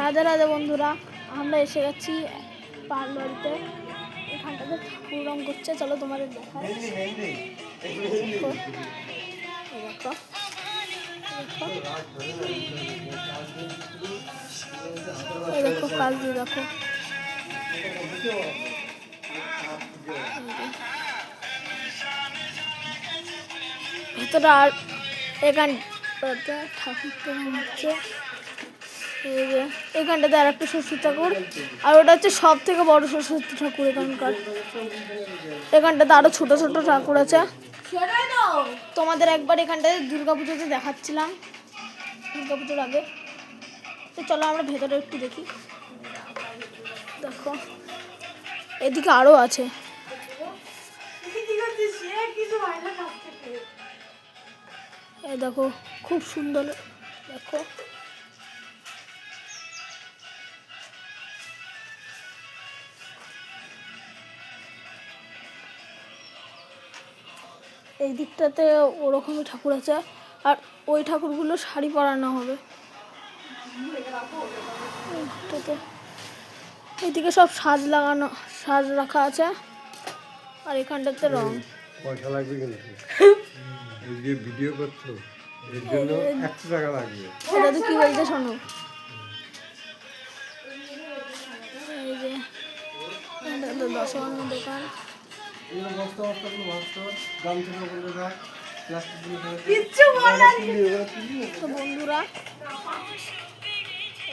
রাধে রাধে বন্ধুরা, আমরা এসে গেছি পাহাড় বাড়িতে। এখানটাতে ঠাকুর রং করছে, চলো তোমাদের দেখাই। দেখো দেখো কাজ দিয়ে দেখো। ভেতরে আর এখানটাতে ঠাকুর কেমন হচ্ছে, এই যে এখানটাতে আর একটা সরস্বতী ঠাকুর, আর ওটা হচ্ছে সব থেকে বড় সরস্বতী ঠাকুর এখানকার। এখানটাতে আরো ছোট ছোট ঠাকুর আছে। তোমাদের একবার এখানটাতে দুর্গাপুজোতে দেখাচ্ছিলাম, দুর্গাপুজোর আগে। তো চলো আমরা ভেতরে একটু দেখি। দেখো এদিকে আরো আছে। এই দেখো খুব সুন্দর, দেখো এই দিকটাতে ওরকমই ঠাকুর আছে, আর ওই ঠাকুরগুলো শাড়ি পরানো হবে। এইদিকে সব সাজ লাগানো, সাজ রাখা আছে, আর এখানটাতে রং। পয়সা লাগবে কিন্তু এই যে ভিডিও করছো এর জন্য 100 টাকা লাগবে। এটা তো কি বলতে শোনো, এই যে এটা তো দশকর্মার দোকান। তো বন্ধুরা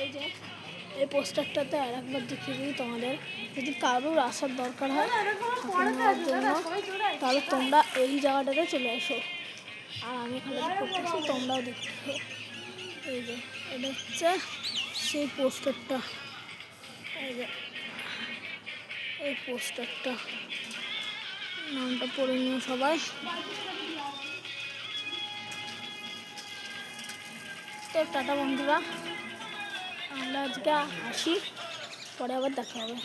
এই যে এই পোস্টারটাতে আর একবার দেখিয়ে দিই তোমাদের, যদি কারোর আসার দরকার হয় ঠাকুর নেওয়ার জন্য, তাহলে তোমরা এই জায়গাটাতে চলে এসো। আর আমি এখানে করতেছি, তোমরাও দেখতে। এই যে এটা হচ্ছে সেই পোস্টারটা, এই যে এই পোস্টারটা, নামটা পড়ে নিও সবাই। তো টাটা বন্ধুরা, আমরা আজকে আসি, পরে আবার দেখা হবে।